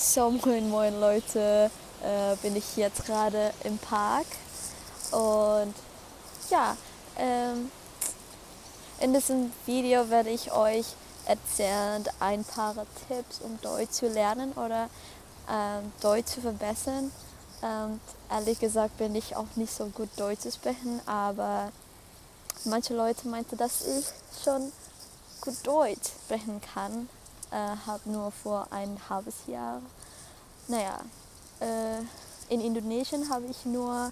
So, moin moin Leute, bin ich jetzt gerade im Park und ja, in diesem Video werde ich euch erzählen ein paar Tipps, um Deutsch zu lernen oder Deutsch zu verbessern. Ehrlich gesagt bin ich auch nicht so gut Deutsch zu sprechen, aber manche Leute meinten, dass ich schon gut Deutsch sprechen kann, halt nur vor ein halbes Jahr. Naja, in Indonesien habe ich nur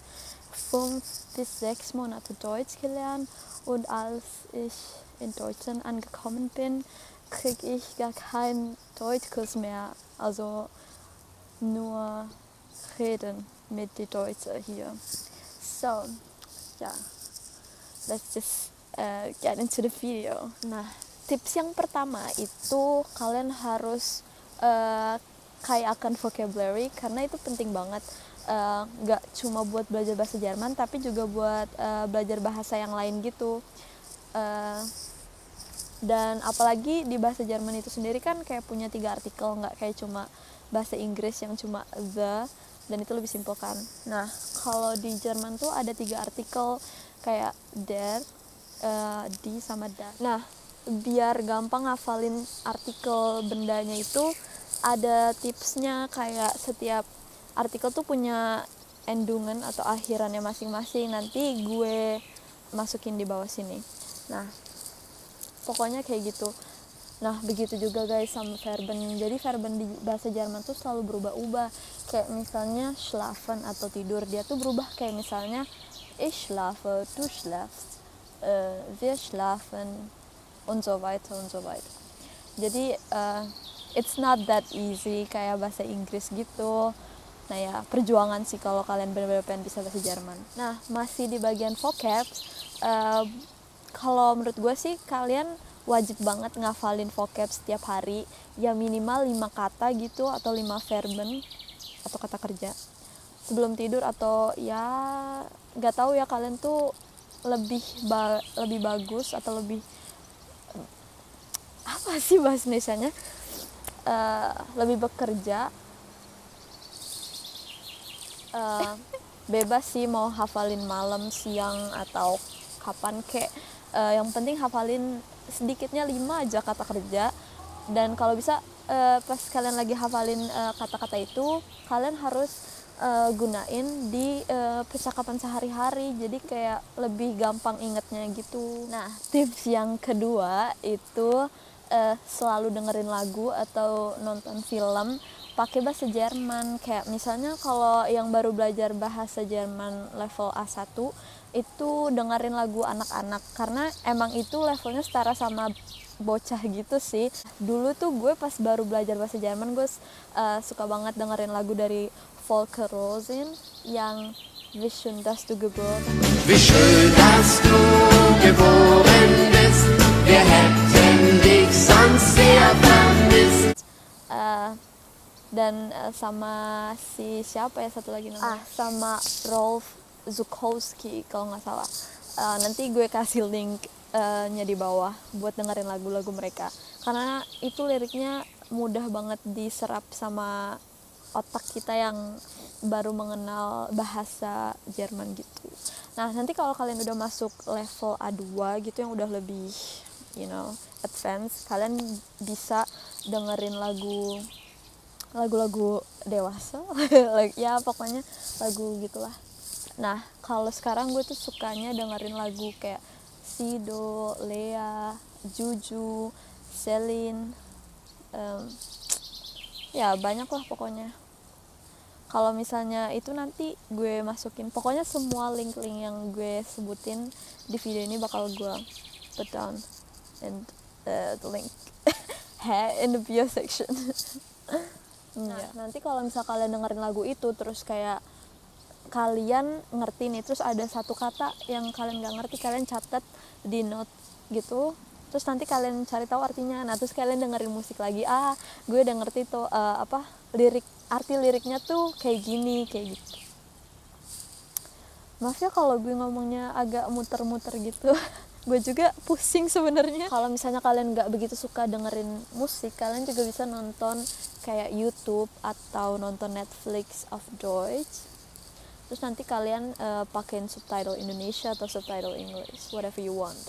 5 bis 6 Monate Deutsch gelernt und als ich in Deutschland angekommen bin, kriege ich gar keinen Deutschkurs mehr, also nur reden mit den Deutschen hier. So, yeah, let's just get into the video. Nah, tips yang pertama itu kalian harus kayakan vocabulary karena itu penting banget. Nggak cuma buat belajar bahasa Jerman tapi juga buat belajar bahasa yang lain gitu. Dan apalagi di bahasa Jerman itu sendiri kan kayak punya 3 artikel, nggak kayak cuma bahasa Inggris yang cuma the, dan itu lebih simpel kan. Nah, kalau di Jerman tuh ada 3 artikel kayak der, die sama das. Nah, biar gampang ngafalin artikel bendanya itu ada tipsnya, kayak setiap artikel tuh punya endungan atau akhirannya masing-masing. Nanti gue masukin di bawah sini. Nah, pokoknya kayak gitu. Nah, begitu juga guys sama verben. Jadi verben di bahasa Jerman tuh selalu berubah-ubah. Kayak misalnya schlafen atau tidur, dia tuh berubah kayak misalnya ich schlafe, du schläfst, wir schlafen und so weiter und so weiter. Jadi it's not that easy kayak bahasa Inggris gitu. Nah ya, perjuangan sih kalau kalian benar-benar pengen bisa bahasa Jerman. Nah, masih di bagian vocab, kalau menurut gue sih kalian wajib banget ngafalin vocab setiap hari, ya minimal 5 kata gitu atau 5 verben atau kata kerja sebelum tidur, atau ya nggak tahu ya kalian tuh lebih bagus atau lebih apa sih bahasa Indonesianya, lebih bekerja, bebas sih mau hafalin malam, siang, atau kapan kek. Yang penting hafalin sedikitnya 5 aja kata kerja. Dan kalau bisa pas kalian lagi hafalin kata-kata itu, kalian harus gunain di percakapan sehari-hari, jadi kayak lebih gampang ingetnya gitu. Nah, tips yang kedua itu selalu dengerin lagu atau nonton film pakai bahasa Jerman. Kayak misalnya kalau yang baru belajar bahasa Jerman level A1 itu dengerin lagu anak-anak, karena emang itu levelnya setara sama bocah gitu sih. Dulu tuh gue pas baru belajar bahasa Jerman, gue suka banget dengerin lagu dari Volker Rosin yang Wie schön dass du geboren bist. Wie schön, dass du geboren bist. Wir hätten dich sonst sehr vermisst. Dan sama si siapa ya satu lagi namanya, sama Rolf Zukowski kalau nggak salah. Nanti gue kasih link-nya di bawah buat dengerin lagu-lagu mereka, karena itu liriknya mudah banget diserap sama otak kita yang baru mengenal bahasa Jerman gitu. Nah, nanti kalau kalian udah masuk level A2 gitu yang udah lebih advance, kalian bisa dengerin lagu-lagu dewasa ya pokoknya lagu gitulah. Nah, kalau sekarang gue tuh sukanya dengerin lagu kayak Sido, Lea, Juju, Celine, ya banyak lah pokoknya. Kalau misalnya itu nanti gue masukin, pokoknya semua link-link yang gue sebutin di video ini bakal gue put down and the link in the bio section. Nah, nanti kalau misal kalian dengerin lagu itu terus kayak kalian ngerti nih, terus ada satu kata yang kalian gak ngerti, kalian catat di note gitu, terus nanti kalian cari tahu artinya. Nah, terus kalian dengerin musik lagi, gue udah ngerti tuh arti liriknya tuh kayak gini, kayak gitu. Maaf ya kalau gue ngomongnya agak muter-muter gitu. gue juga pusing sebenarnya. Kalau misalnya kalian nggak begitu suka dengerin musik, kalian juga bisa nonton kayak YouTube atau nonton Netflix of Deutsch. Terus nanti kalian pakein subtitle Indonesia atau subtitle English, whatever you want.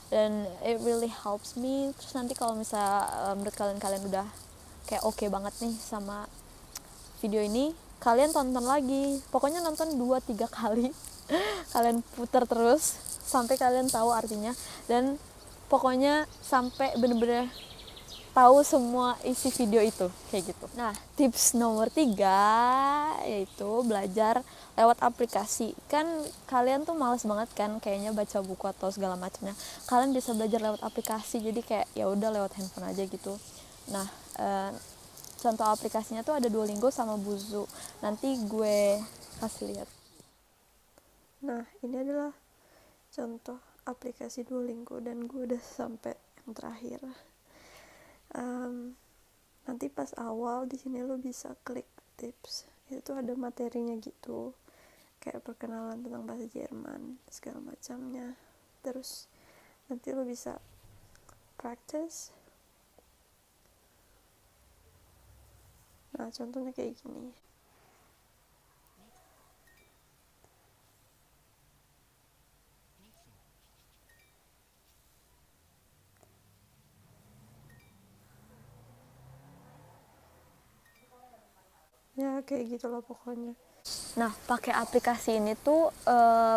Dan it really helps me. Terus nanti kalau misalnya menurut kalian udah kayak oke banget nih sama video ini, kalian tonton lagi. Pokoknya nonton 2-3 kali. Kalian putar terus sampai kalian tahu artinya, dan pokoknya sampai bener-bener tahu semua isi video itu kayak gitu. Nah, tips nomor 3 yaitu belajar lewat aplikasi. Kan kalian tuh males banget kan kayaknya baca buku atau segala macamnya. Kalian bisa belajar lewat aplikasi, jadi kayak ya udah lewat handphone aja gitu. Nah, contoh aplikasinya tuh ada Duolingo sama Buzu. Nanti gue kasih lihat. Nah, ini adalah contoh aplikasi Duolingo dan gue udah sampai yang terakhir. Nanti pas awal di sini lo bisa klik tips. Itu ada materinya gitu, kayak perkenalan tentang bahasa Jerman segala macamnya. Terus nanti lo bisa practice. Nah, contohnya kayak gini. Ya kayak gitu loh pokoknya. Nah, pakai aplikasi ini tuh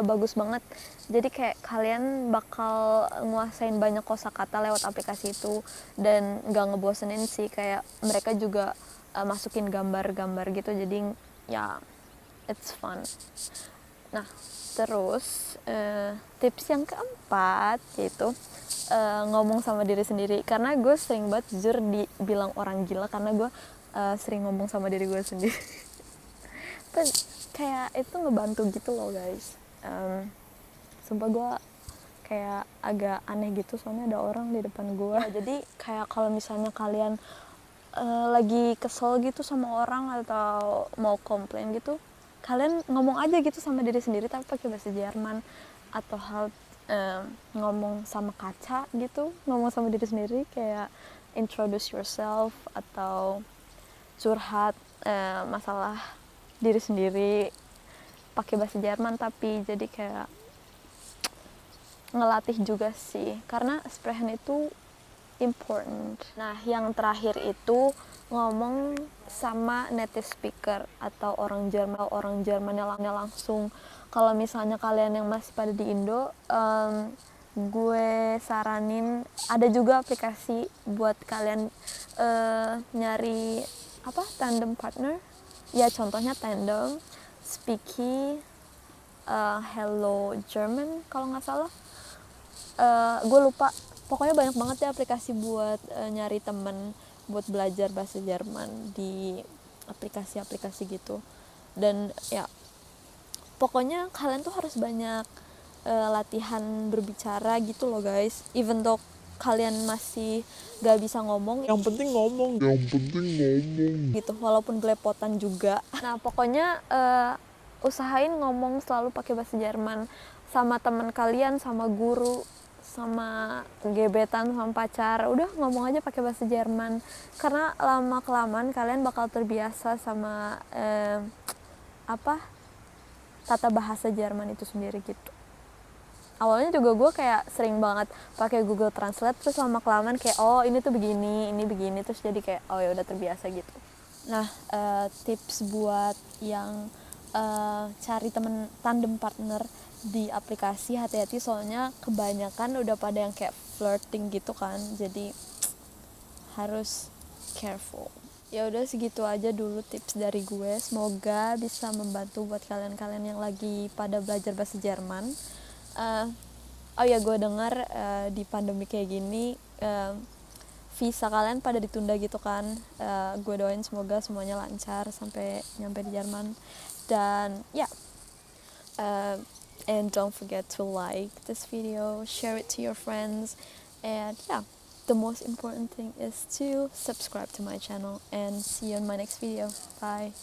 bagus banget. Jadi kayak kalian bakal nguasain banyak kosakata lewat aplikasi itu, dan nggak ngebosenin sih. Kayak mereka juga masukin gambar-gambar gitu, jadi ya it's fun. Nah, terus tips yang keempat yaitu ngomong sama diri sendiri. Karena gue sering banget jujur dibilang orang gila karena gue sering ngomong sama diri gue sendiri. Tapi kayak itu ngebantu gitu loh guys. Sumpah gue kayak agak aneh gitu soalnya ada orang di depan gue. Ya, jadi kayak kalau misalnya kalian lagi kesel gitu sama orang atau mau komplain gitu, kalian ngomong aja gitu sama diri sendiri tapi pakai bahasa Jerman, atau ngomong sama kaca gitu, ngomong sama diri sendiri kayak introduce yourself atau curhat masalah diri sendiri pakai bahasa Jerman, tapi jadi kayak ngelatih juga sih karena sprechen itu important. Nah, yang terakhir itu ngomong sama native speaker atau orang Jerman yang langsung. Kalau misalnya kalian yang masih pada di Indo, gue saranin ada juga aplikasi buat kalian nyari tandem partner. Ya contohnya Tandem, Speaky, Hello German kalau nggak salah. Gue lupa. Pokoknya banyak banget ya aplikasi buat nyari temen buat belajar bahasa Jerman di aplikasi-aplikasi gitu. Dan ya pokoknya kalian tuh harus banyak latihan berbicara gitu loh guys. Even though kalian masih gak bisa ngomong, yang penting ngomong gitu, walaupun belepotan juga. Nah pokoknya usahain ngomong selalu pakai bahasa Jerman sama teman kalian, sama guru, sama gebetan, sama pacar. Udah ngomong aja pakai bahasa Jerman karena lama kelamaan kalian bakal terbiasa sama tata bahasa Jerman itu sendiri gitu. Awalnya juga gue kayak sering banget pakai Google Translate, terus lama kelamaan kayak oh ini tuh begini, ini begini, terus jadi kayak oh ya udah terbiasa gitu. Nah, tips buat yang cari tandem partner di aplikasi, hati-hati soalnya kebanyakan udah pada yang kayak flirting gitu kan, jadi harus careful. Ya udah segitu aja dulu tips dari gue, semoga bisa membantu buat kalian-kalian yang lagi pada belajar bahasa Jerman. Oh ya, gue dengar di pandemi kayak gini visa kalian pada ditunda gitu kan. Gue doain semoga semuanya lancar sampai nyampe di Jerman. Dan ya and don't forget to like this video, share it to your friends, and yeah, the most important thing is to subscribe to my channel, and see you in my next video. Bye.